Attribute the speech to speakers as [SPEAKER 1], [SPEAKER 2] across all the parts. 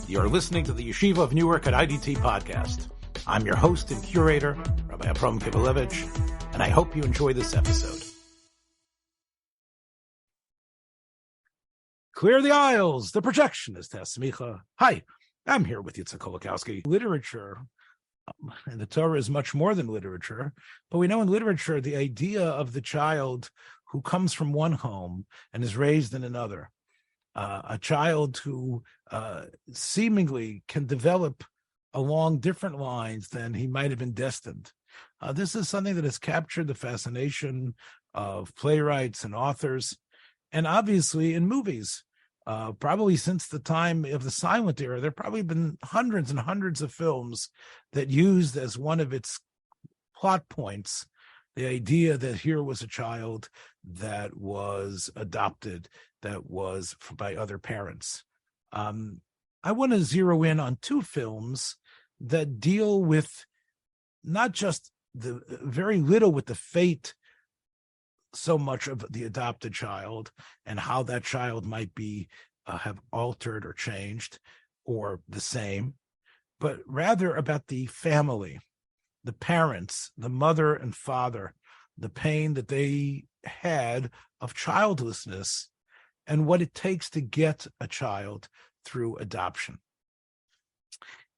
[SPEAKER 1] You're listening to the Yeshiva of Newark at IDT podcast. I'm your host and curator, Rabbi Kivelevitz, and I hope you enjoy this episode. Clear the aisles, the Projectionist Has Semicha. Hi, I'm here with Rabbi Kolakowski. Literature, and the Torah is much more than literature, but we know in literature the idea of the child who comes from one home and is raised in another, a child who seemingly can develop along different lines than he might have been destined. This is something that has captured the fascination of playwrights and authors, and obviously in movies. Probably since the time of the silent era, there have probably been hundreds and hundreds of films that used as one of its plot points the idea that here was a child that was adopted, that was by other parents. I want to zero in on two films that deal with not just the very little with the fate so much of the adopted child and how that child might be have altered or changed or the same, but rather about the family, the parents, the mother and father, the pain that they had of childlessness and what it takes to get a child through adoption.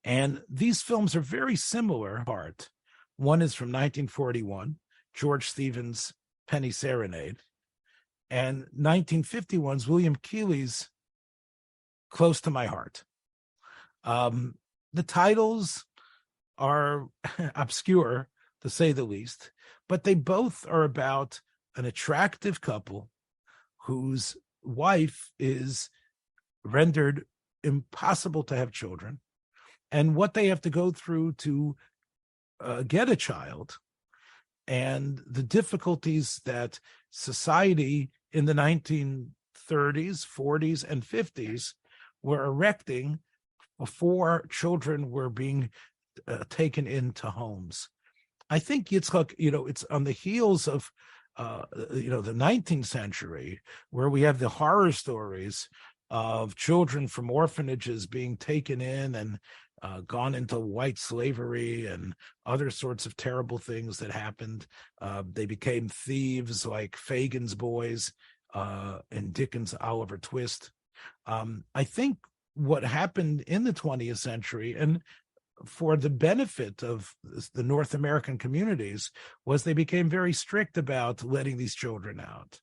[SPEAKER 1] And these films are very similar. One is from 1941, George Stevens' Penny Serenade, and 1951's William Keighley's Close to My Heart. The titles are obscure, to say the least, but they both are about an attractive couple whose wife is rendered impossible to have children, and what they have to go through to get a child, and the difficulties that society in the 1930s, 40s, and 50s were erecting before children were being taken into homes. I think Yitzchak, it's on the heels of, the 19th century, where we have the horror stories of children from orphanages being taken in and gone into white slavery and other sorts of terrible things that happened. They became thieves like Fagin's boys in Dickens' Oliver Twist. I think what happened in the 20th century, and for the benefit of the North American communities, was they became very strict about letting these children out.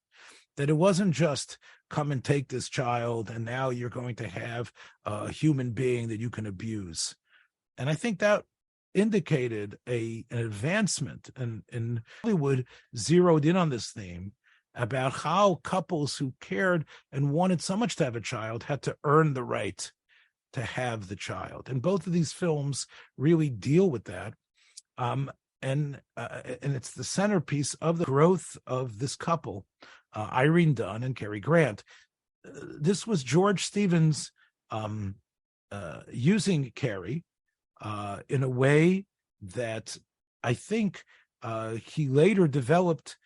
[SPEAKER 1] That it wasn't just come and take this child and now you're going to have a human being that you can abuse. And I think that indicated an advancement, and Hollywood zeroed in on this theme about how couples who cared and wanted so much to have a child had to earn the right to have the child. And both of these films really deal with that. And it's the centerpiece of the growth of this couple, Irene Dunn and Cary Grant. This was George Stevens using Cary in a way that I think he later developed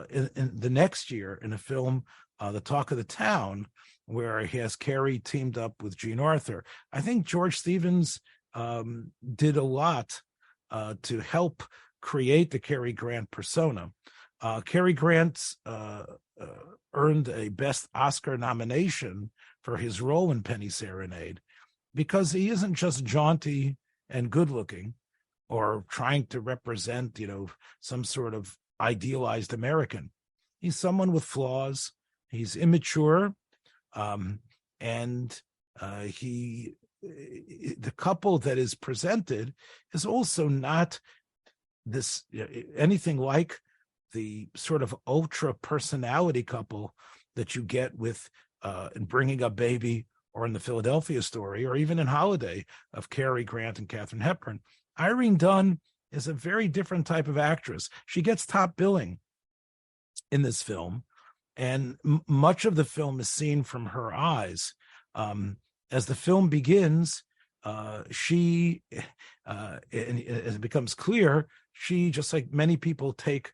[SPEAKER 1] in the next year in a film, The Talk of the Town, where he has Cary teamed up with Jean Arthur. I think George Stevens did a lot to help create the Cary Grant persona. Cary Grant earned a Best Oscar nomination for his role in Penny Serenade because he isn't just jaunty and good-looking or trying to represent, some sort of idealized American. He's someone with flaws. He's immature, and the couple that is presented is also not this anything like the sort of ultra personality couple that you get with in Bringing Up Baby or in the Philadelphia Story or even in Holiday of Cary Grant and Katharine Hepburn. Irene Dunn is a very different type of actress. She gets top billing in this film, and much of the film is seen from her eyes. As the film begins, she, and it becomes clear, she, just like many people take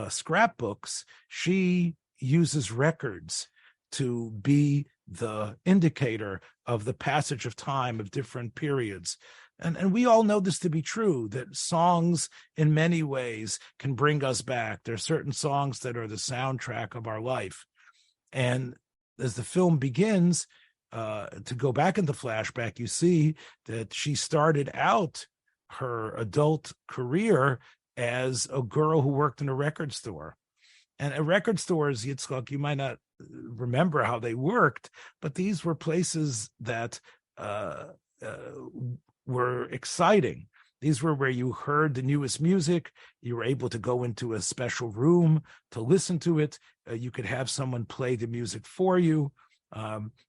[SPEAKER 1] scrapbooks, she uses records to be the indicator of the passage of time of different periods. And we all know this to be true, that songs in many ways can bring us back. There are certain songs that are the soundtrack of our life. And as the film begins, to go back into flashback, you see that she started out her adult career as a girl who worked in a record store. And at record stores, Yitzchak, you might not remember how they worked, but these were places that were exciting. These were where you heard the newest music. You were able to go into a special room to listen to it. You could have someone play the music for you.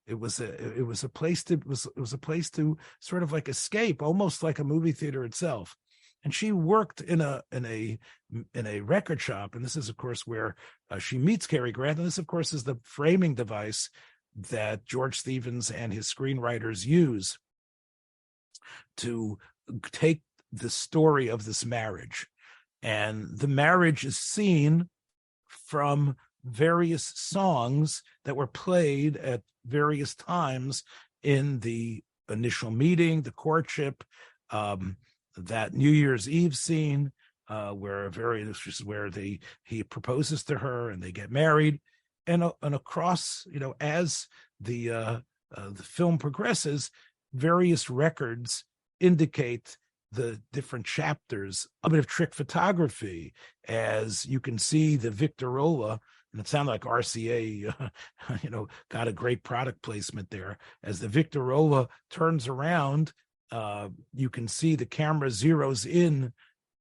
[SPEAKER 1] It was a place to sort of like escape, almost like a movie theater itself. And she worked in a record shop, and this is of course where she meets Cary Grant. And this of course is the framing device that George Stevens and his screenwriters use to take the story of this marriage. And the marriage is seen from various songs that were played at various times in the initial meeting, the courtship, that New Year's Eve scene, where he proposes to her and they get married, and across, as the film progresses, various records indicate the different chapters. A bit of trick photography, as you can see the Victorola, and it sounded like RCA, got a great product placement there. As the Victorola turns around, you can see the camera zeroes in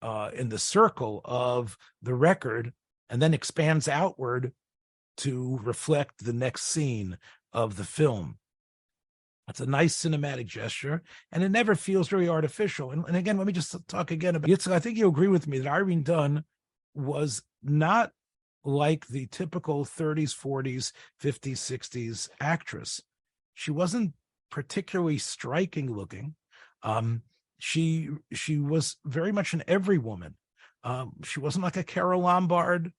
[SPEAKER 1] the circle of the record and then expands outward to reflect the next scene of the film. It's a nice cinematic gesture, and it never feels very artificial. And again, let me just talk again about Yitzchak. I think you agree with me that Irene Dunne was not like the typical 30s, 40s, 50s, 60s actress. She wasn't particularly striking looking. She was very much an every woman. She wasn't like a Carole Lombard.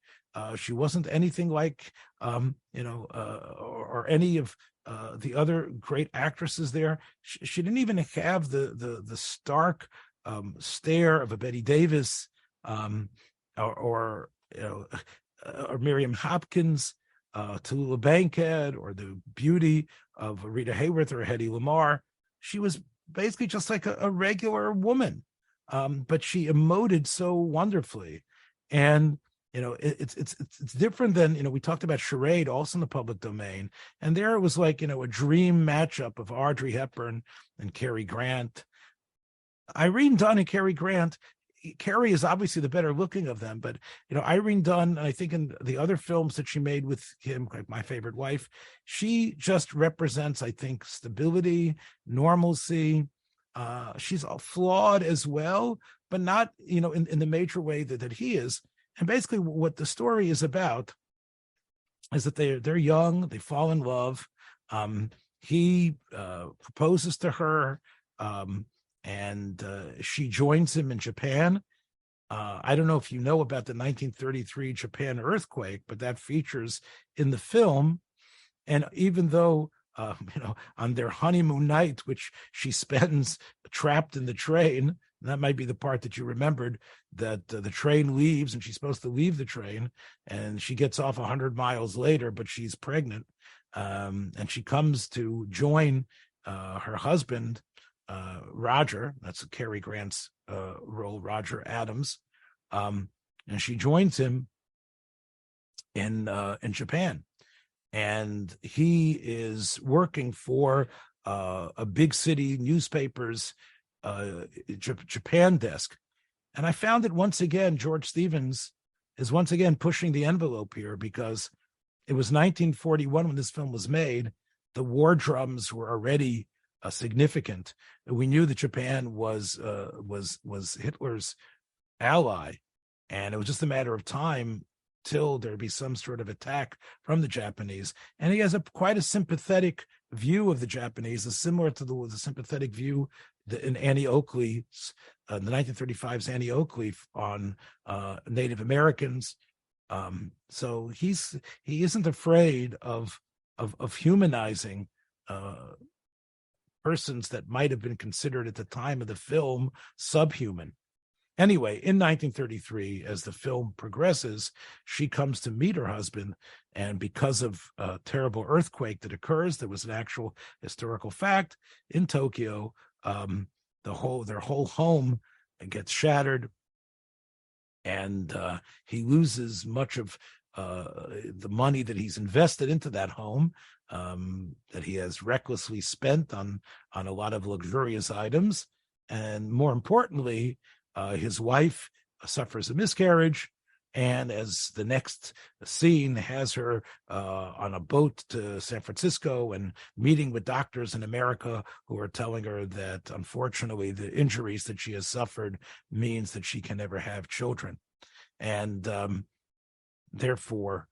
[SPEAKER 1] She wasn't anything like, or any of the other great actresses there. She didn't even have the stark stare of a Bette Davis, or Miriam Hopkins, Tallulah Bankhead, or the beauty of Rita Hayworth or Hedy Lamarr. She was basically just like a regular woman, but she emoted so wonderfully. And it's different than, we talked about Charade, also in the public domain, and there it was like, a dream matchup of Audrey Hepburn and Cary Grant. Irene Dunne and Cary Grant, Cary is obviously the better looking of them, but Irene Dunne, I think in the other films that she made with him, like My Favorite Wife, she just represents, I think, stability, normalcy. She's flawed as well, but not in the major way that he is. And basically what the story is about is that they're young, they fall in love. He proposes to her, and she joins him in Japan. I don't know if you know about the 1933 Japan earthquake, but that features in the film. And even though, on their honeymoon night, which she spends trapped in the train, that might be the part that you remembered, that the train leaves and she's supposed to leave the train, and she gets off 100 miles later, but she's pregnant. And she comes to join her husband, Roger. That's Cary Grant's role, Roger Adams. And she joins him in Japan. And he is working for a big city newspaper's Japan desk. And I found that once again, George Stevens is once again pushing the envelope here, because it was 1941 when this film was made. The war drums were already significant. We knew that Japan was Hitler's ally, and it was just a matter of time till there'd be some sort of attack from the Japanese. And he has quite a sympathetic view of the Japanese, similar to the sympathetic view in Annie Oakley's, the 1935's Annie Oakley on Native Americans. So he isn't afraid of of humanizing persons that might have been considered at the time of the film subhuman. Anyway, in 1933, as the film progresses, she comes to meet her husband, and because of a terrible earthquake that occurs, there was an actual historical fact in Tokyo. Their whole home gets shattered, and he loses much of the money that he's invested into that home, that he has recklessly spent on a lot of luxurious items, and more importantly, his wife suffers a miscarriage, and as the next scene has her on a boat to San Francisco and meeting with doctors in America who are telling her that, unfortunately, the injuries that she has suffered means that she can never have children. And therefore,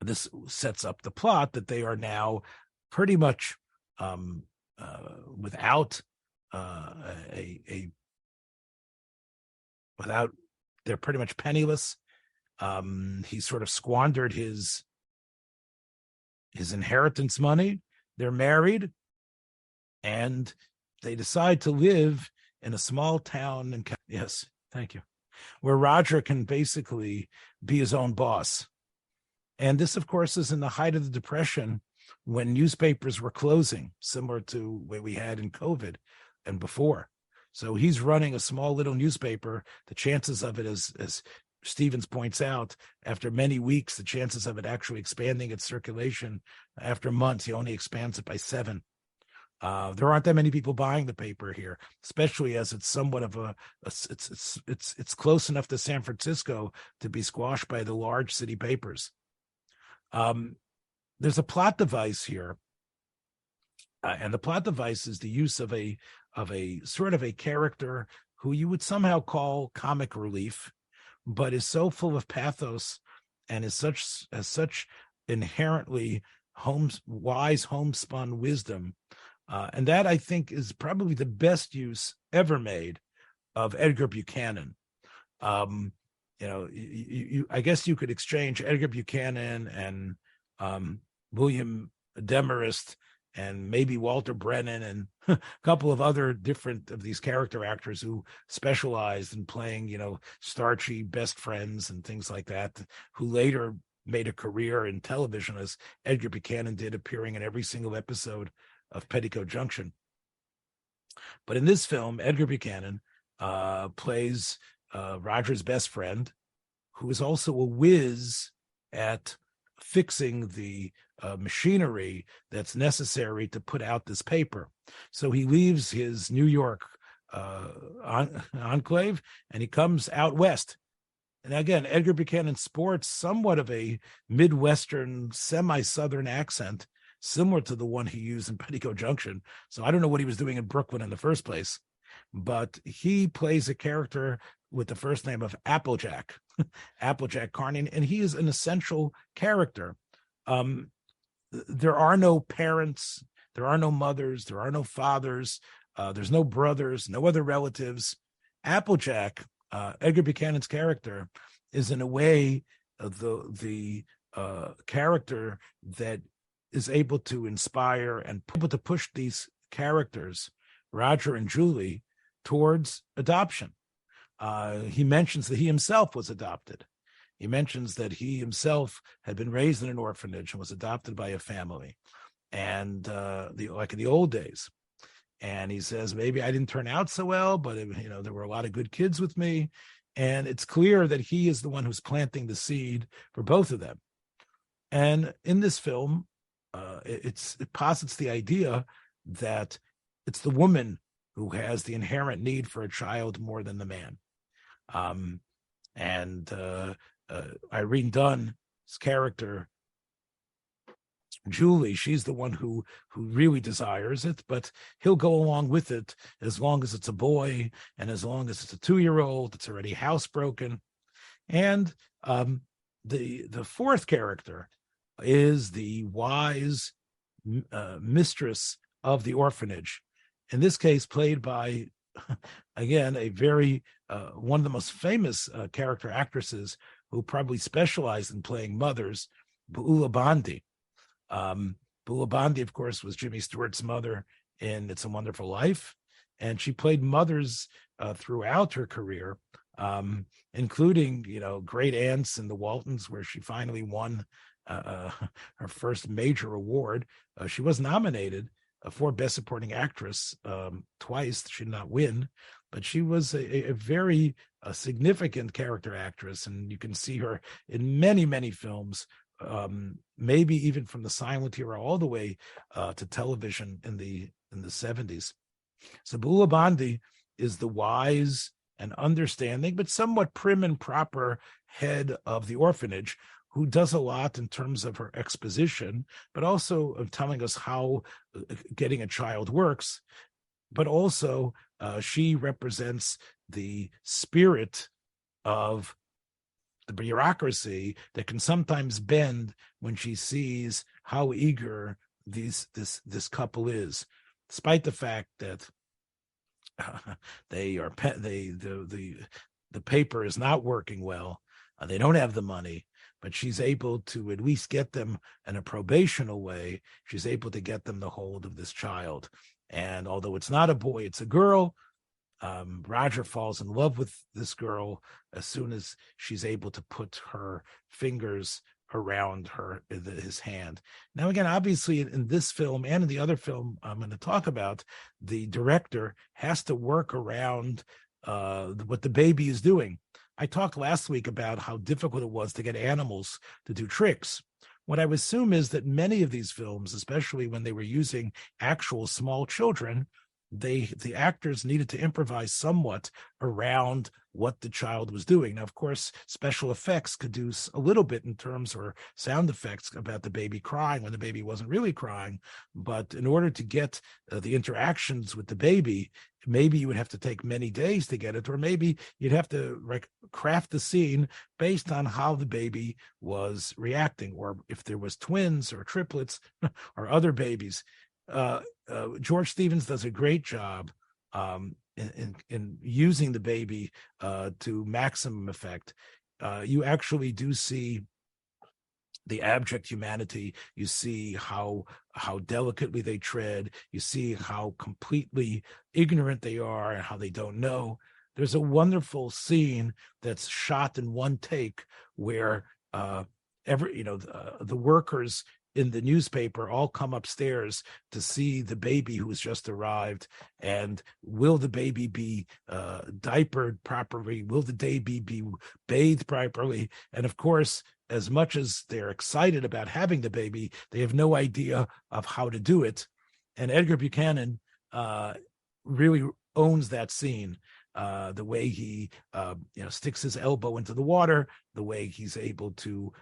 [SPEAKER 1] this sets up the plot that they are now pretty much without they're pretty much penniless. He sort of squandered his inheritance money. They're married, and they decide to live in a small town in yes, thank you, where Roger can basically be his own boss. And this, of course, is in the height of the Depression, when newspapers were closing, similar to what we had in COVID and before. So he's running a small little newspaper. The chances of it, as Stevens points out, after many weeks, the chances of it actually expanding its circulation after months, he only expands it by 7. There aren't that many people buying the paper here, especially as it's somewhat of it's close enough to San Francisco to be squashed by the large city papers. There's a plot device here, and the plot device is the use of a sort of a character who you would somehow call comic relief, but is so full of pathos and is such inherently wise homespun wisdom, and that, I think, is probably the best use ever made of Edgar Buchanan. I guess you could exchange Edgar Buchanan and William Demarest and maybe Walter Brennan and a couple of other different of these character actors who specialized in playing, starchy best friends and things like that, who later made a career in television, as Edgar Buchanan did, appearing in every single episode of Petticoat Junction. But in this film, Edgar Buchanan plays Roger's best friend, who is also a whiz at fixing the machinery that's necessary to put out this paper. So he leaves his New York enclave and he comes out west. And again, Edgar Buchanan sports somewhat of a Midwestern, semi-Southern accent, similar to the one he used in Petticoat Junction. So I don't know what he was doing in Brooklyn in the first place, but he plays a character with the first name of Applejack, Applejack Carney, and he is an essential character. There are no parents, there are no mothers, there are no fathers, there's no brothers, no other relatives. Applejack, Edgar Buchanan's character, is in a way the character that is able to inspire and able to push these characters, Roger and Julie, towards adoption. He mentions that he himself was adopted. He mentions that he himself had been raised in an orphanage and was adopted by a family, and like in the old days. And he says, maybe I didn't turn out so well, but there were a lot of good kids with me. And it's clear that he is the one who's planting the seed for both of them. And in this film, it posits the idea that it's the woman who has the inherent need for a child more than the man. Irene Dunn's character, Julie, she's the one who really desires it, but he'll go along with it as long as it's a boy and as long as it's a 2-year-old that's already housebroken. And the fourth character is the wise mistress of the orphanage, in this case played by, again, a very one of the most famous character actresses who probably specialized in playing mothers, Beulah Bondi. Beulah Bondi, of course, was Jimmy Stewart's mother in It's a Wonderful Life, and she played mothers throughout her career, including, great aunts in the Waltons, where she finally won her first major award. She was nominated for Best Supporting Actress twice. She did not win, but she was a very significant character actress, and you can see her in many, many films, maybe even from the silent era all the way to television in the 70s. So Beulah Bondi is the wise and understanding, but somewhat prim and proper head of the orphanage, who does a lot in terms of her exposition, but also of telling us how getting a child works. But also, she represents the spirit of the bureaucracy that can sometimes bend when she sees how eager this couple is, despite the fact that the paper is not working well. They don't have the money, but she's able to at least get them in a probational way. She's able to get them the hold of this child. And although it's not a boy, it's a girl, Roger falls in love with this girl as soon as she's able to put her fingers around his hand. Now, again, obviously in this film and in the other film I'm going to talk about, the director has to work around what the baby is doing. I talked last week about how difficult it was to get animals to do tricks. What I would assume is that many of these films, especially when they were using actual small children, the actors needed to improvise somewhat around what the child was doing. Now, of course, special effects could do a little bit in terms, or sound effects about the baby crying when the baby wasn't really crying. But in order to get the interactions with the baby, maybe you would have to take many days to get it, or maybe you'd have to craft the scene based on how the baby was reacting, or if there was twins or triplets or other babies. George Stevens does a great job in using the baby to maximum effect. You actually do see the abject humanity. You see how delicately they tread. You see how completely ignorant they are and how they don't know. There's a wonderful scene that's shot in one take where the workers in the newspaper all come upstairs to see the baby who's just arrived, and will the baby be diapered properly? Will the baby be bathed properly? And of course, as much as they're excited about having the baby, they have no idea of how to do it. And Edgar Buchanan really owns that scene. The way he sticks his elbow into the water, the way he's able to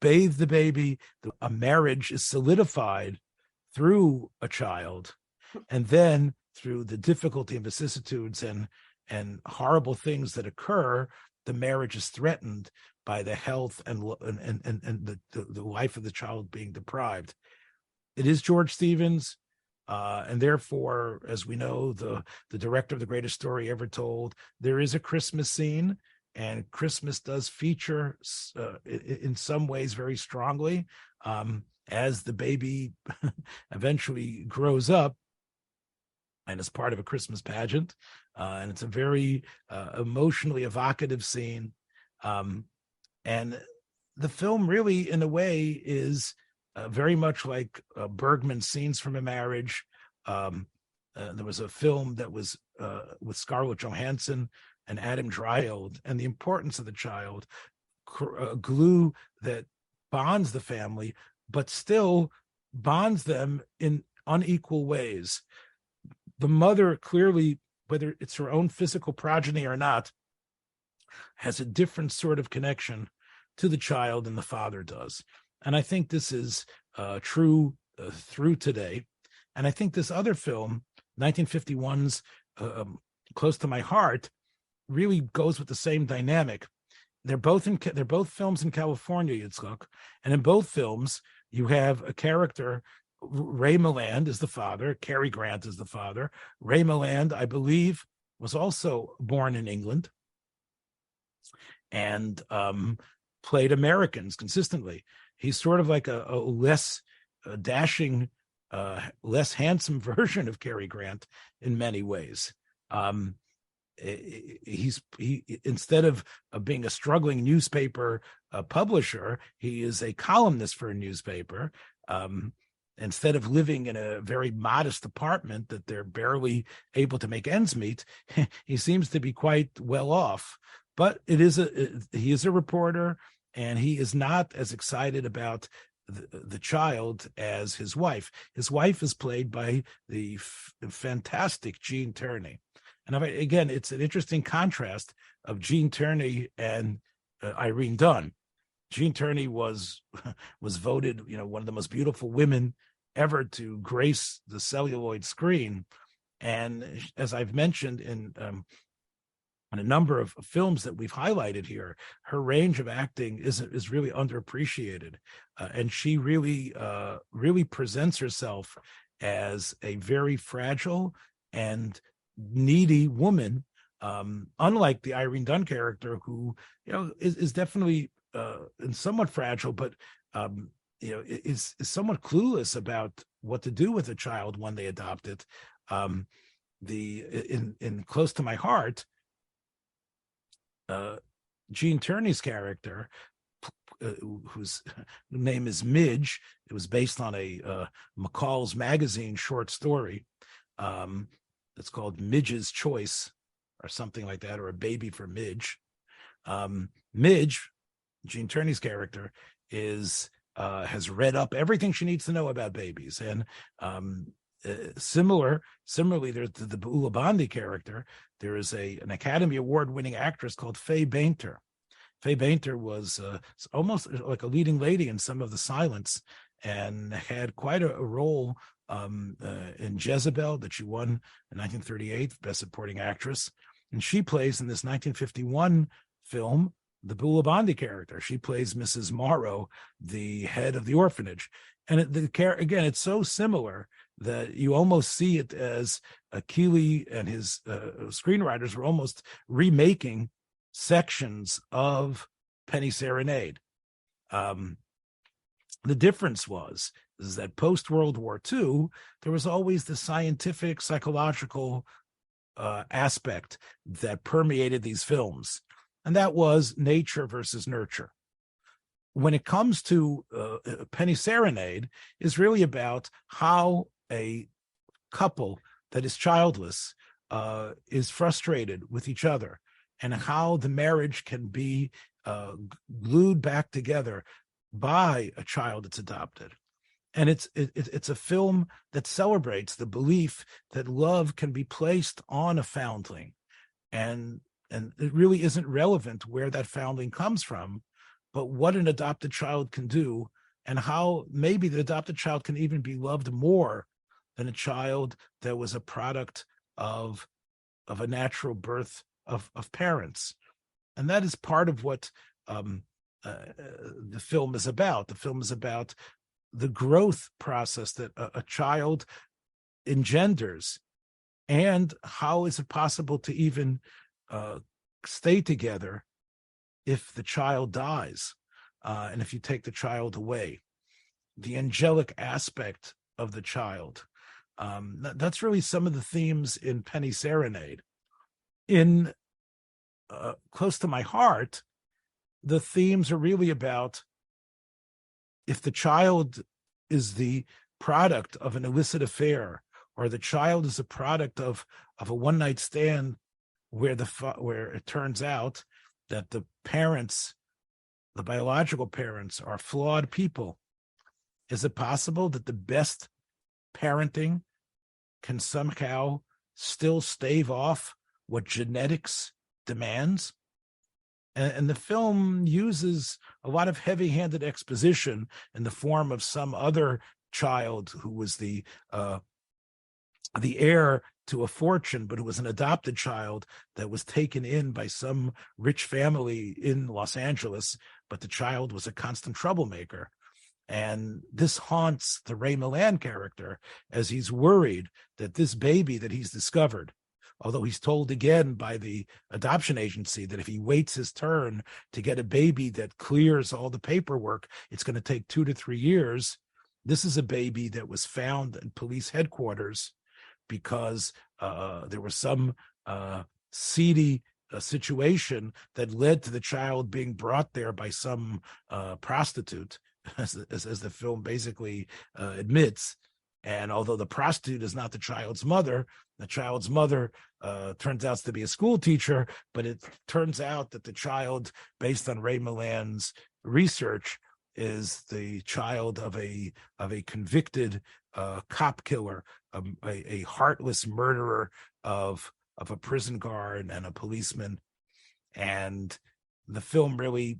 [SPEAKER 1] bathe the baby. A marriage is solidified through a child, and then through the difficulty and vicissitudes and horrible things that occur, the marriage is threatened by the health and the life of the child being deprived. It is George Stevens. And therefore, as we know, the director of The Greatest Story Ever Told, there is a Christmas scene, and Christmas does feature in some ways very strongly as the baby eventually grows up and is part of a Christmas pageant. And it's a very emotionally evocative scene. And the film really, in a way, is very much like Bergman's Scenes from a Marriage. There was a film that was with Scarlett Johansson and Adam Dryald, and the importance of the child, glue that bonds the family, but still bonds them in unequal ways. The mother clearly, whether it's her own physical progeny or not, has a different sort of connection to the child than the father does. And I think this is true through today. And I think this other film, 1951's Close to My Heart, really goes with the same dynamic. They're both films in California, Yitzchak. And in both films, you have a character. Ray Milland is the father. Cary Grant is the father. Ray Milland, I believe, was also born in England and played Americans consistently. He's sort of like a less dashing, less handsome version of Cary Grant in many ways. He instead of being a struggling newspaper publisher, he is a columnist for a newspaper. Instead of living in a very modest apartment that they're barely able to make ends meet, he seems to be quite well off. But he is a reporter, and he is not as excited about the child as his wife. His wife is played by the fantastic Gene Tierney. And again, it's an interesting contrast of Gene Tierney and Irene Dunne. Gene Tierney was voted, one of the most beautiful women ever to grace the celluloid screen. And as I've mentioned in a number of films that we've highlighted here, her range of acting is really underappreciated, and she really presents herself as a very fragile and needy woman, unlike the Irene Dunne character, who is definitely and somewhat fragile, but is somewhat clueless about what to do with a child when they adopt it. In Close to My Heart, Gene Tierney's character, whose name is Midge, it was based on a McCall's Magazine short story. It's called Midge's Choice or something like that, or A Baby for Midge. Midge, Gene Tierney's character, has read up everything she needs to know about babies. And similarly, there's the Beulah Bondi character. There is an Academy Award-winning actress called Faye Bainter. Faye Bainter was almost like a leading lady in Some of the Silence, and had quite a role in Jezebel that she won in 1938, Best Supporting Actress. And she plays in this 1951 film the Beulah Bondi character. She plays Mrs. Morrow, the head of the orphanage. And again, it's so similar that you almost see it as Keeley and his screenwriters were almost remaking sections of Penny Serenade. The difference is that post-World War II, there was always the scientific, psychological aspect that permeated these films, and that was nature versus nurture. When it comes to Penny Serenade, is really about how a couple that is childless is frustrated with each other, and how the marriage can be glued back together by a child that's adopted. And it's a film that celebrates the belief that love can be placed on a foundling, and it really isn't relevant where that foundling comes from, but what an adopted child can do, and how maybe the adopted child can even be loved more than a child that was a product of a natural birth of parents. And that is part of what the film is about. The film is about the growth process that a child engenders, and how is it possible to even stay together if the child dies, and if you take the child away. The angelic aspect of the child. That's really some of the themes in Penny Serenade. In Close to My Heart, the themes are really about if the child is the product of an illicit affair, or the child is a product of a one-night stand where it turns out that the parents, the biological parents, are flawed people. Is it possible that the best parenting can somehow still stave off what genetics demands? And the film uses a lot of heavy-handed exposition in the form of some other child who was the heir to a fortune, but who was an adopted child that was taken in by some rich family in Los Angeles, but the child was a constant troublemaker. And this haunts the Ray Milland character as he's worried that this baby that he's discovered although he's told again by the adoption agency that if he waits his turn to get a baby that clears all the paperwork, it's going to take 2 to 3 years. This is a baby that was found in police headquarters because there was some seedy situation that led to the child being brought there by some prostitute, as the film basically admits. And although the prostitute is not the child's mother turns out to be a school teacher, but it turns out that the child, based on Ray Milland's research, is the child of a convicted cop killer, a heartless murderer of a prison guard and a policeman. And the film really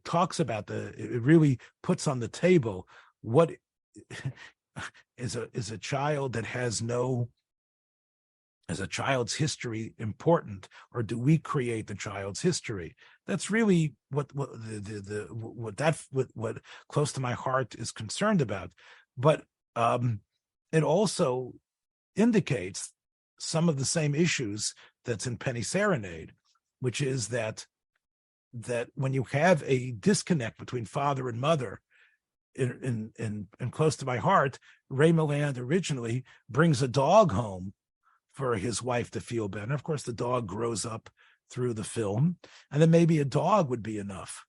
[SPEAKER 1] talks about it really puts on the table what is a child that has no, is a child's history important, or do we create the child's history? That's really what Close to My Heart is concerned about. But it also indicates some of the same issues that's in Penny Serenade, which is that when you have a disconnect between father and mother, in Close to My Heart, Ray Milland originally brings a dog home for his wife to feel better. Of course, the dog grows up through the film, and then maybe a dog would be enough.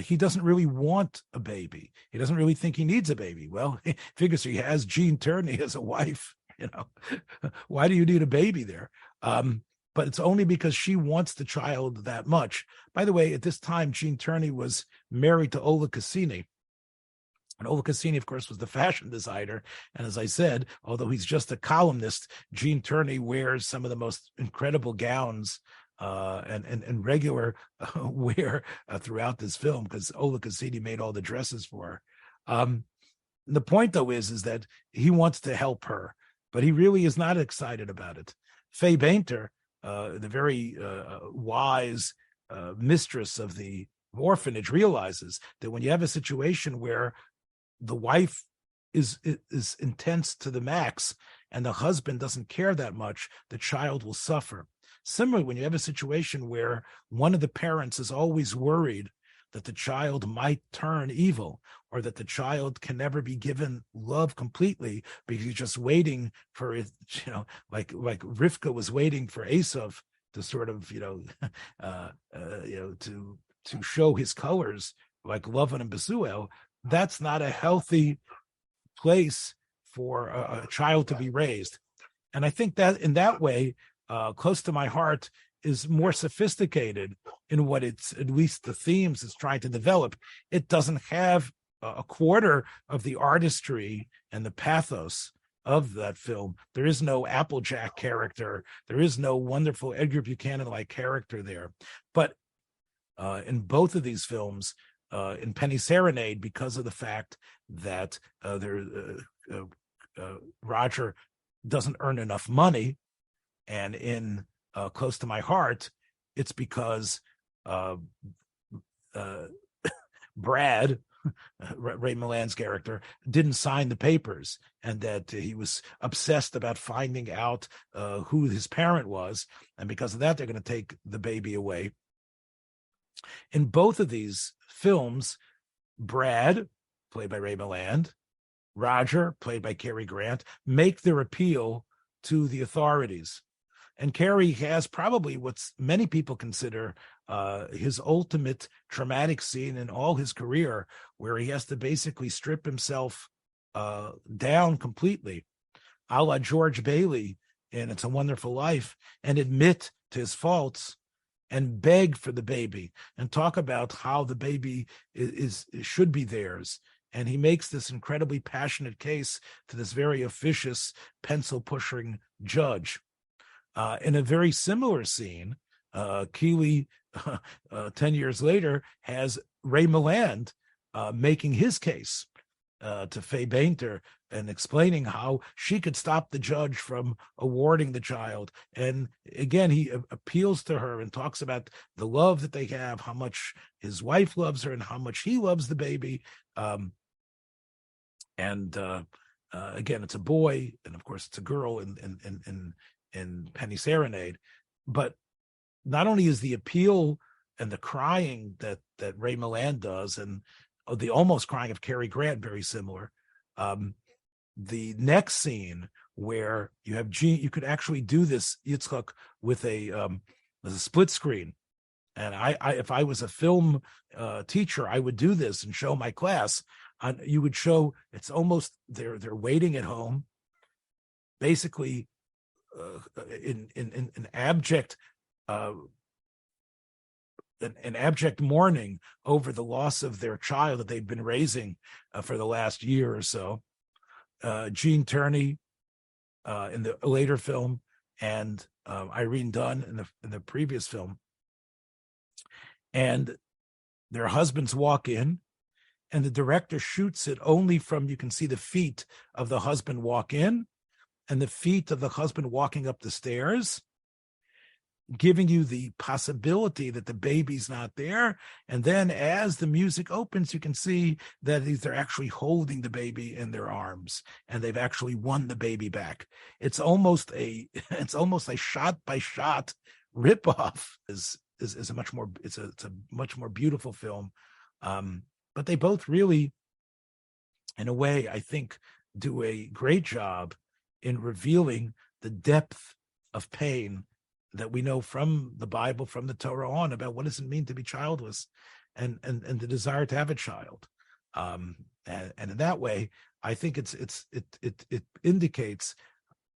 [SPEAKER 1] He doesn't really want a baby. He doesn't really think he needs a baby. Well, he figures he has Jean Turney as a wife. Why do you need a baby there? But it's only because she wants the child that much. By the way, at this time, Jean Turney was married to Ola Cassini. And Ola Cassini, of course, was the fashion designer. And as I said, although he's just a columnist, Jean Turney wears some of the most incredible gowns and regular wear throughout this film, because Ola Cassini made all the dresses for her. The point, though, is that he wants to help her, but he really is not excited about it. Faye Bainter, the very wise mistress of the orphanage, realizes that when you have a situation where the wife is intense to the max and the husband doesn't care that much, the child will suffer. Similarly, when you have a situation where one of the parents is always worried that the child might turn evil, or that the child can never be given love completely because he's just waiting for it, like Rivka was waiting for Esav to sort of, to show his colors, like Lavan and Besuel. That's not a healthy place for a child to be raised. And I think that in that way, Close to My Heart is more sophisticated in what it's, at least the themes it's trying to develop. It doesn't have a quarter of the artistry and the pathos of that film. There is no Applejack character. There is no wonderful Edgar Buchanan-like character there. But in both of these films, in Penny Serenade, because of the fact that Roger doesn't earn enough money, and in Close to My Heart, it's because Brad, Ray Milland's character, didn't sign the papers, and that he was obsessed about finding out who his parent was, and because of that, they're going to take the baby away. In both of these films, Brad, played by Ray Milland, Roger, played by Cary Grant, make their appeal to the authorities. And Cary has probably what many people consider his ultimate traumatic scene in all his career, where he has to basically strip himself down completely, a la George Bailey in It's a Wonderful Life, and admit to his faults and beg for the baby and talk about how the baby should be theirs. And he makes this incredibly passionate case to this very officious, pencil-pushing judge. In a very similar scene, Keeley, 10 years later, has Ray Milland making his case to Faye Bainter and explaining how she could stop the judge from awarding the child. And again, he appeals to her and talks about the love that they have, how much his wife loves her and how much he loves the baby. Again, it's a boy, and of course it's a girl in in Penny Serenade. But not only is the appeal and the crying that Ray Milland does, and the almost crying of Cary Grant very similar. The next scene where you have Gene, you could actually do this, Yitzchak, with a split screen. And I if I was a film teacher, I would do this and show my class. You would show it's almost they're waiting at home, basically in abject an abject mourning over the loss of their child that they've been raising for the last year or so. Gene Tierney in the later film, and Irene Dunn in the previous film. And their husbands walk in, and the director shoots it only from, you can see the feet of the husband walk in and the feet of the husband walking up the stairs, giving you the possibility that the baby's not there. And then as the music opens, you can see that they're actually holding the baby in their arms, and they've actually won the baby back. It's almost a shot by shot ripoff. Is a much more, it's a much more beautiful film. But they both really, in a way, I think, do a great job in revealing the depth of pain that we know from the Bible, from the Torah on, about what does it mean to be childless, and the desire to have a child. And in that way, I think it indicates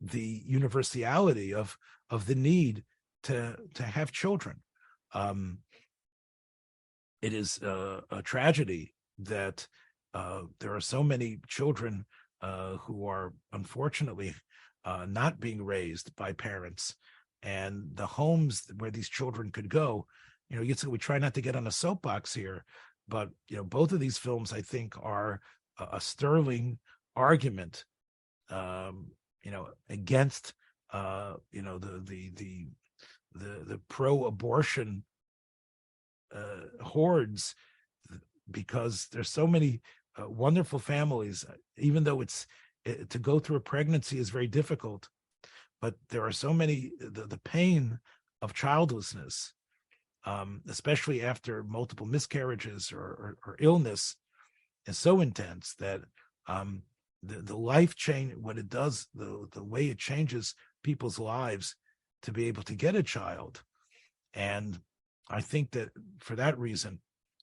[SPEAKER 1] the universality of the need to have children. It is a tragedy that there are so many children who are unfortunately not being raised by parents, and the homes where these children could go. We try not to get on a soapbox here, but both of these films, I think, are a sterling argument, against the pro-abortion hordes, because there's so many wonderful families. Even though to go through a pregnancy is very difficult, but there are so many, the pain of childlessness, especially after multiple miscarriages or illness, is so intense that the life change, what it does, the way it changes people's lives to be able to get a child. And I think that for that reason,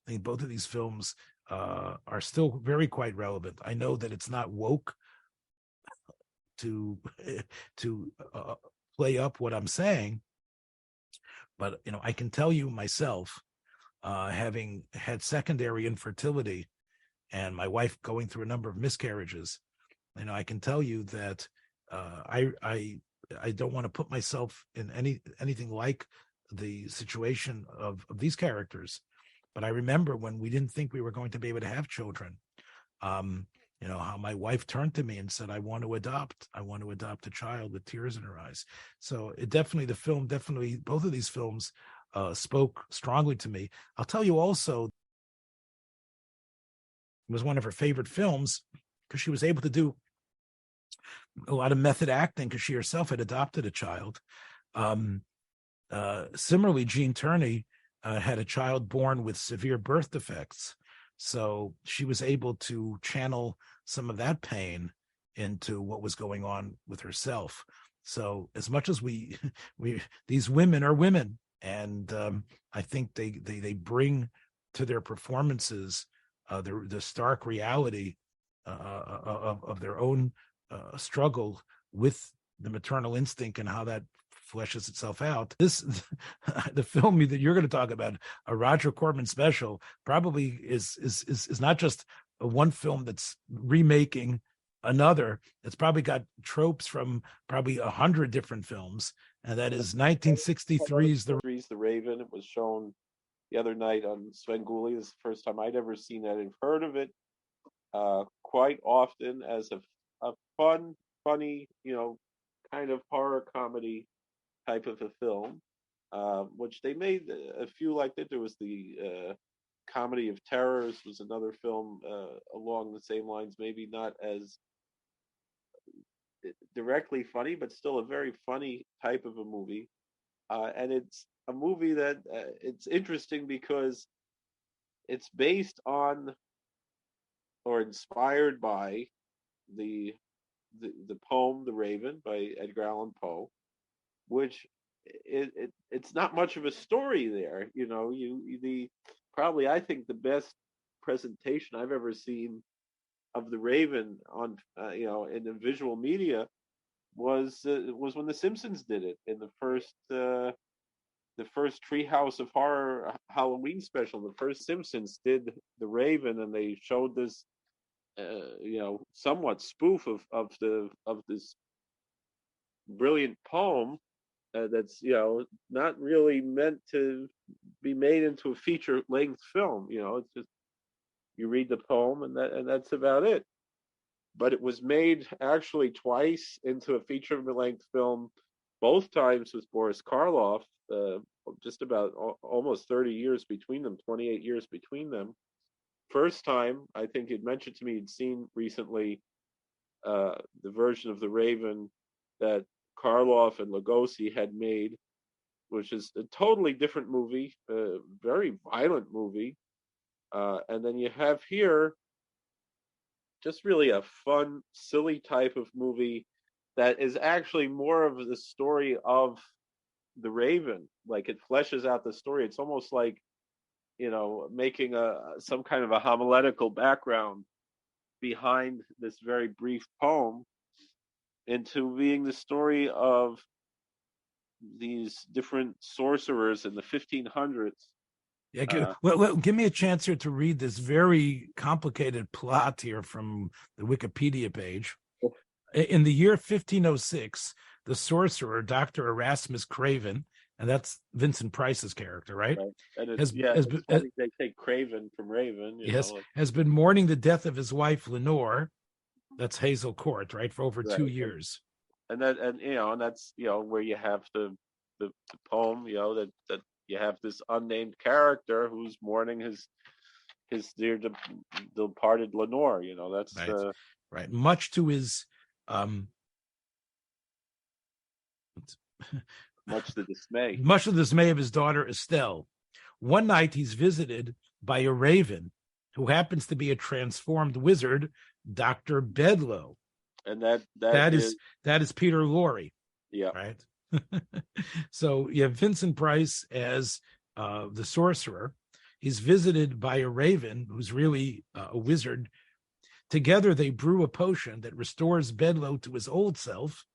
[SPEAKER 1] I think both of these films are still very quite relevant. I know that it's not woke to play up what I'm saying, but I can tell you myself, having had secondary infertility and my wife going through a number of miscarriages, I can tell you that I don't want to put myself in anything like the situation of these characters. But I remember when we didn't think we were going to be able to have children, how my wife turned to me and said, I want to adopt a child, with tears in her eyes. So both of these films spoke strongly to me. I'll tell you also, it was one of her favorite films because she was able to do a lot of method acting because she herself had adopted a child. Similarly, Gene Tierney had a child born with severe birth defects. So she was able to channel some of that pain into what was going on with herself. So as much as we these women are women, and I think they bring to their performances the stark reality of their own struggle with the maternal instinct and how that fleshes itself out. The film that you're going to talk about, a Roger Corman special, probably is not just one film that's remaking another. It's probably got tropes from probably 100 different films, and that is 1963's The
[SPEAKER 2] Raven. It was shown the other night on Svengoolie. This is the first time I'd ever seen that. I've heard of it quite often as a funny, kind of horror comedy type of a film, which they made a few like that. There was the Comedy of Terrors was another film along the same lines, maybe not as directly funny, but still a very funny type of a movie. And it's a movie that it's interesting because it's based on or inspired by the the poem "The Raven" by Edgar Allan Poe, which it's not much of a story there. The probably I think the best presentation I've ever seen of the Raven on in the visual media was when the Simpsons did it in the first Treehouse of Horror Halloween special. The first Simpsons did the Raven, and they showed this somewhat spoof of this brilliant poem that's not really meant to be made into a feature length film. It's just you read the poem and that's about it. But it was made actually twice into a feature length film, both times with Boris Karloff. Just about almost 30 years between them, 28 years between them. First time, I think he'd mentioned to me he'd seen recently the version of The Raven that Karloff and Lugosi had made, which is a totally different movie, a very violent movie. And then you have here just really a fun, silly type of movie that is actually more of the story of the Raven. Like it fleshes out the story. It's almost like making some kind of a homiletical background behind this very brief poem into being the story of these different sorcerers in the 1500s.
[SPEAKER 1] Yeah, well, give me a chance here to read this very complicated plot here from the Wikipedia page. In the year 1506, the sorcerer, Dr. Erasmus Craven, and that's Vincent Price's character, right?
[SPEAKER 2] And they take Craven from Raven.
[SPEAKER 1] Has been mourning the death of his wife, Lenore. That's Hazel Court, right? For over 2 years.
[SPEAKER 2] And that's where you have the poem, that you have this unnamed character who's mourning his dear departed Lenore. That's
[SPEAKER 1] right. Right. Much to his
[SPEAKER 2] much the dismay.
[SPEAKER 1] Much of the dismay of his daughter Estelle. One night he's visited by a raven who happens to be a transformed wizard, Dr. Bedloe.
[SPEAKER 2] And that
[SPEAKER 1] is Peter Lorre.
[SPEAKER 2] Yeah.
[SPEAKER 1] Right. So you have Vincent Price as the sorcerer. He's visited by a raven who's really a wizard. Together they brew a potion that restores Bedloe to his old self.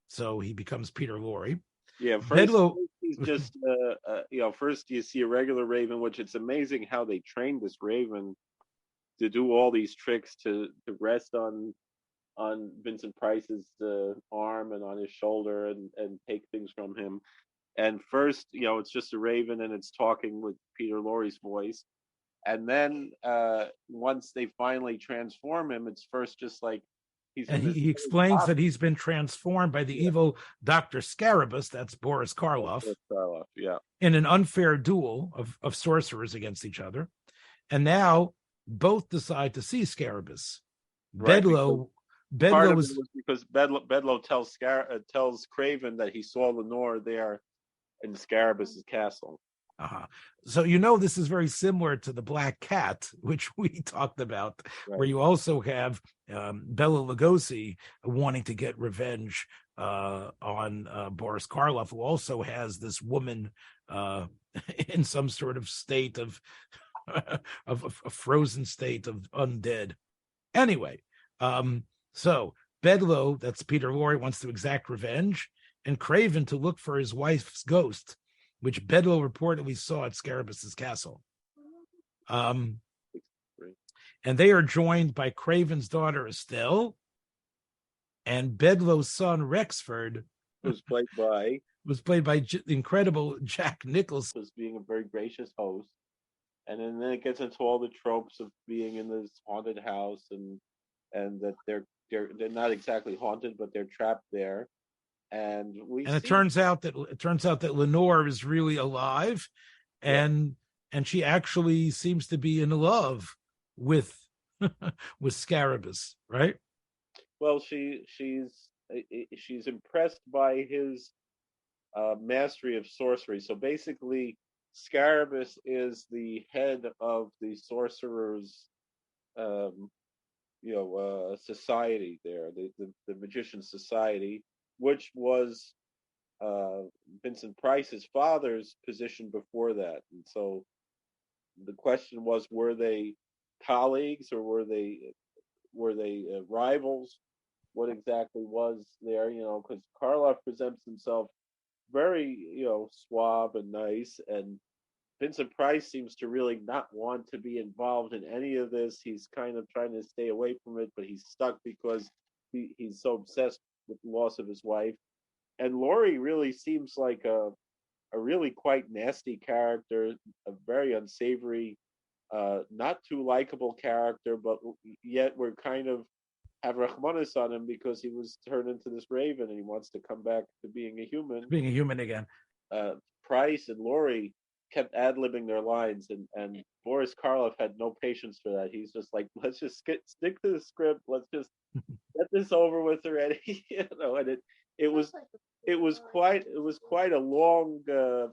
[SPEAKER 1] So he becomes Peter Lorre.
[SPEAKER 2] Yeah, Bedloe. He's just first you see a regular raven, which it's amazing how they trained this raven to do all these tricks to rest on Vincent Price's arm and on his shoulder and take things from him. And first, it's just a raven and it's talking with Peter Lorre's voice. And then once they finally transform him, it's first just like
[SPEAKER 1] he explains that he's been transformed by the evil Dr. Scarabus, that's Boris Karloff, in an unfair duel of sorcerers against each other. And now both decide to see Scarabus. Right, Bedloe was
[SPEAKER 2] because Bedloe tells Craven that he saw Lenore there in Scarabus's castle.
[SPEAKER 1] So this is very similar to the Black Cat, which we talked about, right, where you also have Bela Lugosi wanting to get revenge on Boris Karloff, who also has this woman in some sort of state of a frozen state of undead. Anyway, so Bedloe, that's Peter Lorre, wants to exact revenge, and Craven to look for his wife's ghost, which Bedloe reportedly saw at Scarabus's castle. And they are joined by Craven's daughter, Estelle, and Bedloe's son, Rexford,
[SPEAKER 2] was played by
[SPEAKER 1] the incredible Jack Nicholson.
[SPEAKER 2] Was being a very gracious host. And then it gets into all the tropes of being in this haunted house and that they're not exactly haunted, but they're trapped there. And
[SPEAKER 1] it turns out that Lenore is really alive, and she actually seems to be in love with with Scarabus, right?
[SPEAKER 2] Well, she's she's impressed by his mastery of sorcery. So basically, Scarabaeus is the head of the sorcerers, um, society there, the magician society, which was uh, Vincent Price's father's position before that. And so the question was, were they colleagues or were they rivals? What exactly was there? Because Karloff presents himself very, suave and nice, and Vincent Price seems to really not want to be involved in any of this. He's kind of trying to stay away from it, but he's stuck because he's so obsessed with the loss of his wife. And Laurie really seems like a really quite nasty character, a very unsavory, not too likable character, but yet we're kind of have Rahmanis on him because he was turned into this raven and he wants to come back to being a human.
[SPEAKER 1] Being a human again.
[SPEAKER 2] Price and Laurie kept ad-libbing their lines, and Boris Karloff had no patience for that. He's just like, let's just stick to the script. Let's just get this over with already. And it was quite a long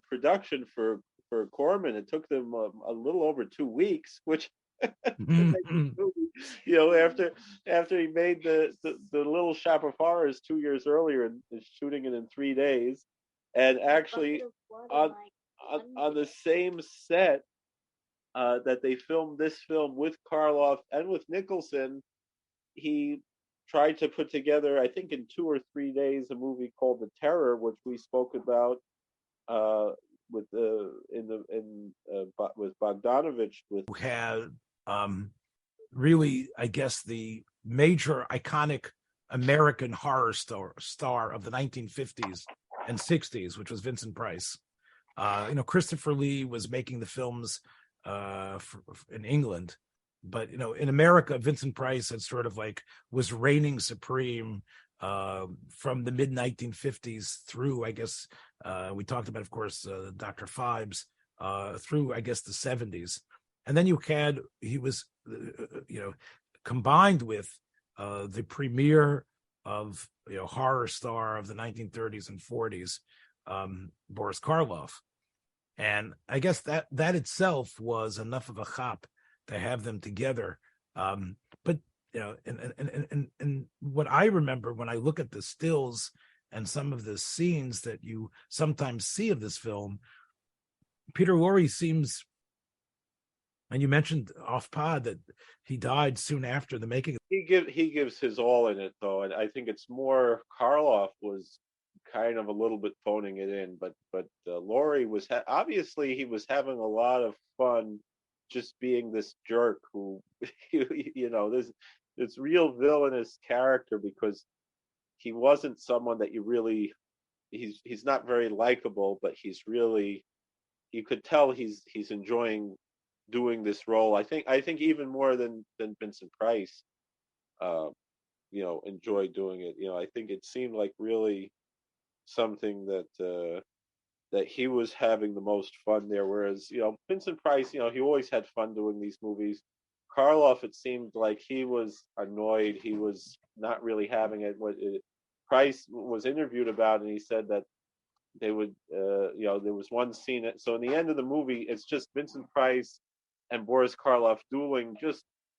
[SPEAKER 2] production for Corman. It took them a little over 2 weeks, which to make the movie, after he made the Little Shop of Horrors 2 years earlier and is shooting it in 3 days, and actually on the same set that they filmed this film with Karloff and with Nicholson, he tried to put together, I think in 2 or 3 days, a movie called The Terror, which we spoke about with Bogdanovich.
[SPEAKER 1] Who had really, I guess, the major iconic American horror star of the 1950s and 60s, which was Vincent Price. Christopher Lee was making the films in England, but in America, Vincent Price had sort of like was reigning supreme from the mid 1950s through, I guess, we talked about, of course, Dr. Phibes, through, I guess, the 70s. And then he was combined with the premiere of horror star of the 1930s and 40s, Boris Karloff. And I guess that itself was enough of a chop to have them together. But and what I remember when I look at the stills and some of the scenes that you sometimes see of this film, Peter Lorre seems, and you mentioned off pod that he died soon after the making.
[SPEAKER 2] He gives his all in it, though, and I think it's more Karloff was kind of a little bit phoning it in, but Laurie was obviously he was having a lot of fun just being this jerk who this real villainous character, because he wasn't someone that you really he's not very likable, but he's really, you could tell he's enjoying doing this role. I think even more than Vincent Price enjoyed doing it. I think it seemed like really something that he was having the most fun there. Whereas, Vincent Price, he always had fun doing these movies. Karloff, it seemed like he was annoyed. He was not really having it. Price was interviewed about, and he said that they would, there was one scene. So in the end of the movie, it's just Vincent Price and Boris Karloff dueling.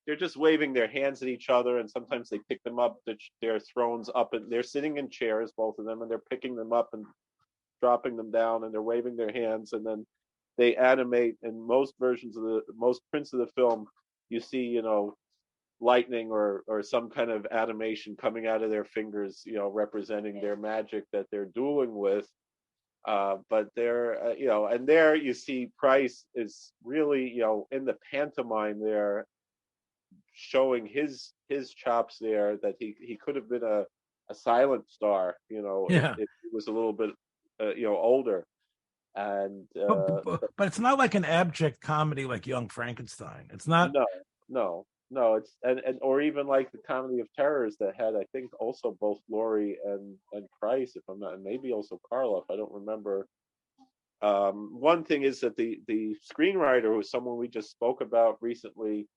[SPEAKER 2] They're just waving their hands at each other, and sometimes they pick them up, their thrones up, and they're sitting in chairs, both of them, and they're picking them up and dropping them down, and they're waving their hands, and then they animate. In most prints of the film, you see, lightning or some kind of animation coming out of their fingers, representing their magic that they're dueling with. But they're, and there you see Price is really, in the pantomime there, showing his chops there, that he could have been a silent star,
[SPEAKER 1] Yeah.
[SPEAKER 2] if he was a little bit, older. And
[SPEAKER 1] but it's not like an abject comedy like Young Frankenstein. It's not.
[SPEAKER 2] No. It's and or even like the Comedy of Terrors that had, I think, also both Laurie and Price, if I'm not, and maybe also Karloff. I don't remember. One thing is that the screenwriter was someone we just spoke about recently,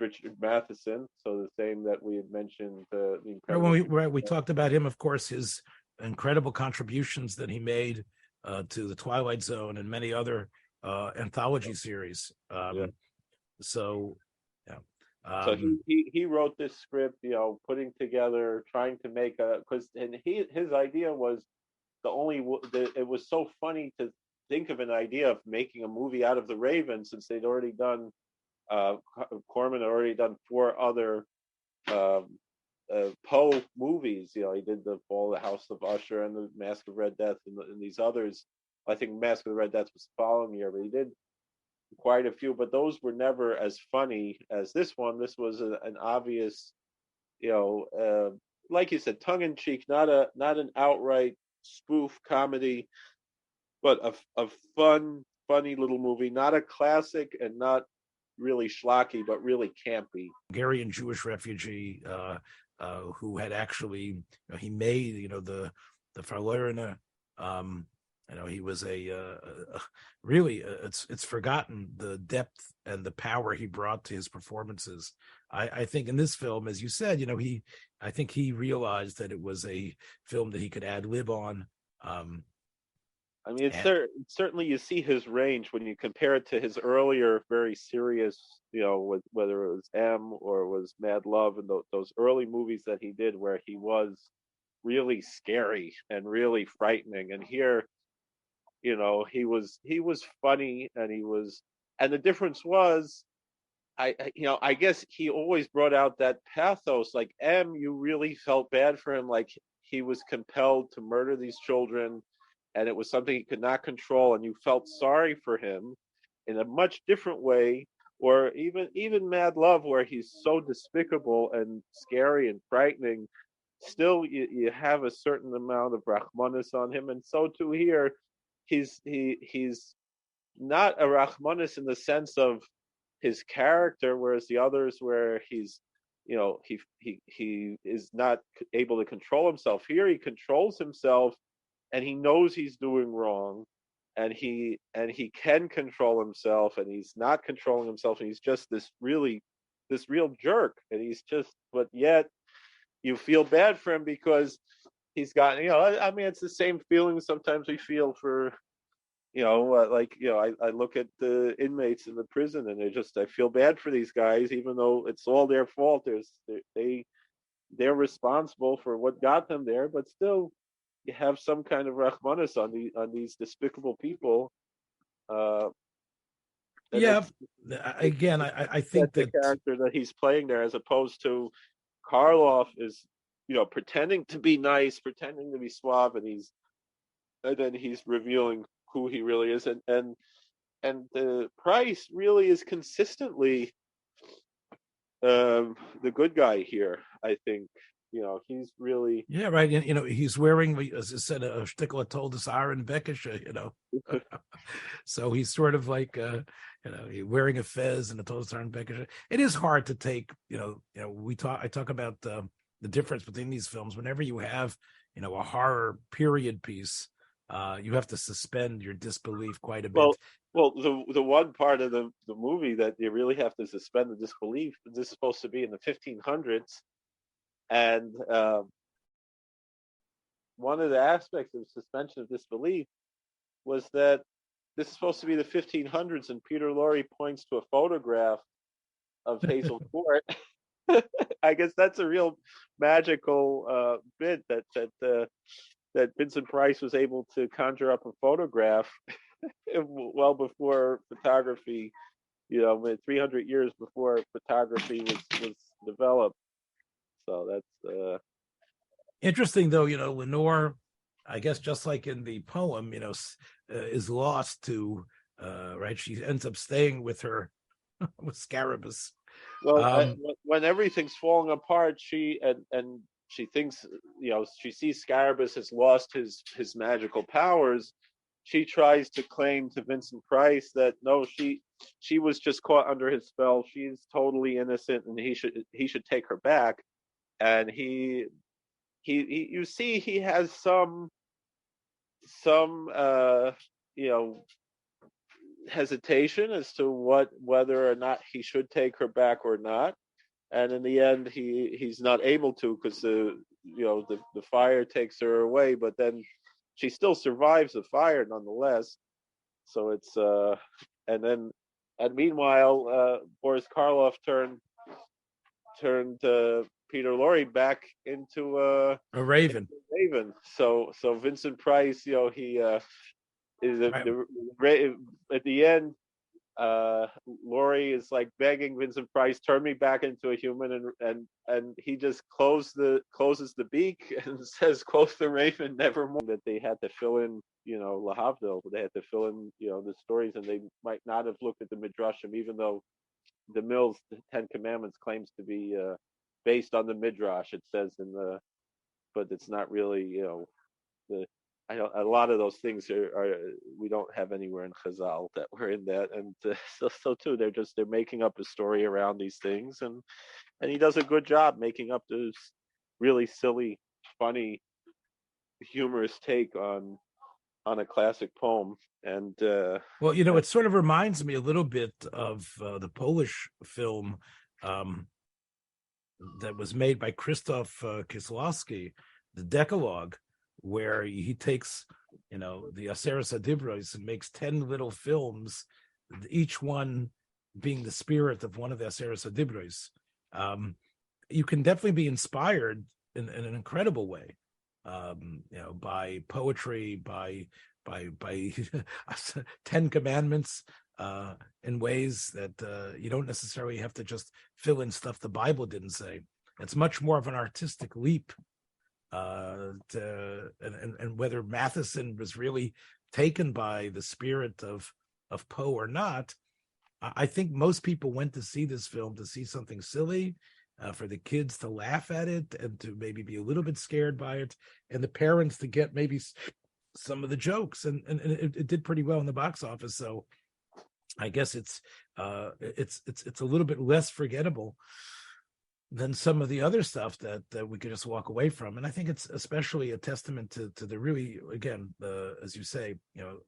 [SPEAKER 2] Richard Matheson, so the same that we had mentioned. The
[SPEAKER 1] When
[SPEAKER 2] incredible.
[SPEAKER 1] we talked about him, of course, his incredible contributions that he made to the Twilight Zone and many other anthology series.
[SPEAKER 2] Yeah.
[SPEAKER 1] So, yeah.
[SPEAKER 2] So he wrote this script, putting together, trying to make his idea was it was so funny to think of an idea of making a movie out of the Raven, since they'd already done Corman had already done 4 other Poe movies. He did the Fall of the House of Usher and the Mask of Red Death and these others. I think Mask of the Red Death was the following year, but he did quite a few. But those were never as funny as this one. This was an obvious, like you said, tongue in cheek, not an outright spoof comedy, but a fun, funny little movie. Not a classic and not really schlocky, but really campy.
[SPEAKER 1] Hungarian Jewish refugee who had actually, he made, the Verlorene. He was really, it's forgotten the depth and the power he brought to his performances. I think in this film, as you said, I think he realized that it was a film that he could ad lib on.
[SPEAKER 2] Certainly you see his range when you compare it to his earlier, very serious, whether it was M or it was Mad Love, and those early movies that he did where he was really scary and really frightening. And here, he was funny, and the difference was, I guess he always brought out that pathos. Like M, you really felt bad for him, like he was compelled to murder these children, and it was something he could not control, and you felt sorry for him in a much different way. Or even Mad Love, where he's so despicable and scary and frightening, still you have a certain amount of Rachmanis on him, and so too here. He's not a Rachmanis in the sense of his character, whereas the others, where he's, he is not able to control himself. Here he controls himself, and he knows he's doing wrong, and he can control himself, and he's not controlling himself, and he's just this real jerk, and but yet you feel bad for him because he's got, it's the same feeling sometimes we feel for, I look at the inmates in the prison, and I feel bad for these guys, even though it's all their fault. They're responsible for what got them there, but still, you have some kind of rachmanis on these despicable people.
[SPEAKER 1] Again, I think that
[SPEAKER 2] the character that he's playing there, as opposed to Karloff, is pretending to be nice, pretending to be suave, and then he's revealing who he really is, and the Price really is consistently the good guy here. I think he's really
[SPEAKER 1] right. And he's wearing, as I said, a shtickle told us Aaron Bekisha, so he's sort of like wearing a fez and a told us Aaron Bekisha. It is hard to take, I talk about the difference between these films. Whenever you have a horror period piece, you have to suspend your disbelief quite a bit.
[SPEAKER 2] Well, the one part of the movie that you really have to suspend the disbelief, this is supposed to be in the 1500s, and one of the aspects of suspension of disbelief was that this is supposed to be the 1500s, and Peter Lorre points to a photograph of Hazel Court. I guess that's a real magical bit that Vincent Price was able to conjure up a photograph well before photography, 300 years before photography was developed. So that's
[SPEAKER 1] interesting, though. Lenore, I guess, just like in the poem, is lost to right. She ends up staying with her with Scarabaeus.
[SPEAKER 2] Well, when everything's falling apart, she thinks, she sees Scarabaeus has lost his magical powers. She tries to claim to Vincent Price that no, she was just caught under his spell. She's totally innocent, and he should take her back. And he you see, he has some hesitation as to whether or not he should take her back or not. And in the end, he's not able to, because the fire takes her away. But then she still survives the fire nonetheless. So it's and meanwhile, Boris Karloff turned Peter Lorre back into
[SPEAKER 1] a raven.
[SPEAKER 2] So Vincent Price, he is at the end. Lorre is like begging Vincent Price, turn me back into a human, and he just closes the beak and says, "Quoth the raven, nevermore." That they had to fill in, Lahavdil. They had to fill in, the stories, and they might not have looked at the Midrashim, even though the Ten Commandments claims to be based on the Midrash. It says but it's not really, a lot of those things are we don't have anywhere in Chazal that were in that, and so too they're making up a story around these things, and he does a good job making up this really silly, funny, humorous take on a classic poem. And
[SPEAKER 1] well, it sort of reminds me a little bit of the Polish film that was made by Krzysztof Kieslowski, the Decalogue, where he takes, the Aseres HaDibros and makes 10 little films, each one being the spirit of one of the Aseres HaDibros. You can definitely be inspired in an incredible way, by poetry, by 10 commandments, in ways that you don't necessarily have to just fill in stuff the Bible didn't say. It's much more of an artistic leap. And whether Matheson was really taken by the spirit of Poe or not, I think most people went to see this film to see something silly, for the kids to laugh at it and to maybe be a little bit scared by it, and the parents to get maybe some of the jokes, and it did pretty well in the box office. So I guess it's a little bit less forgettable than some of the other stuff that we could just walk away from. And I think it's especially a testament to the really, again, as you say,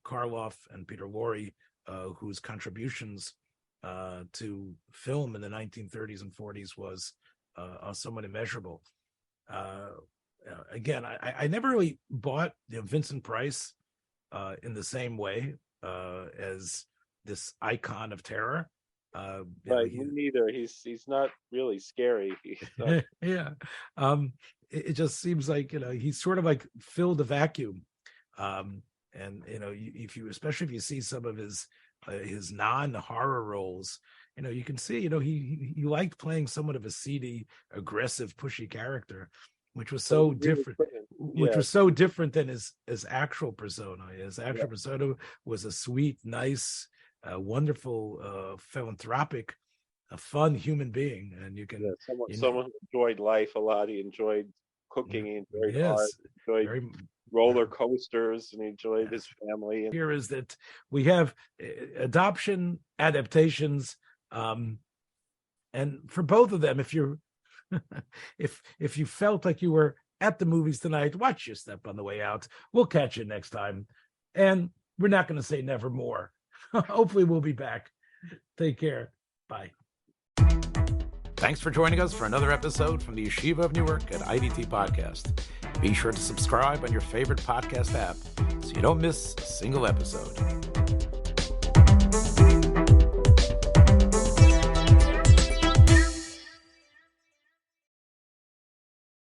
[SPEAKER 1] Karloff and Peter Lorre, whose contributions to film in the 1930s and 40s was somewhat immeasurable. Again, I never really bought Vincent Price in the same way as this icon of terror.
[SPEAKER 2] Right, me neither. He's not really scary.
[SPEAKER 1] Yeah. It just seems like he's sort of like filled a vacuum, and especially if you see some of his non-horror roles, you can see he liked playing somewhat of a seedy, aggressive, pushy character, which was so different. Which was so different than his actual persona. His actual persona was a sweet, nice, wonderful, philanthropic, fun human being, and you can
[SPEAKER 2] someone who enjoyed life a lot. He enjoyed cooking. He enjoyed art. Enjoyed roller coasters, and he enjoyed his family.
[SPEAKER 1] Here is that we have adoption, adaptations, and for both of them, if you're if you felt like you were at the movies tonight, watch your step on the way out. We'll catch you next time, and we're not going to say never more. Hopefully we'll be back. Take care. Bye. Thanks for joining us for another episode from the Yeshiva of Newark at IDT Podcast. Be sure to subscribe on your favorite podcast app so you don't miss a single episode.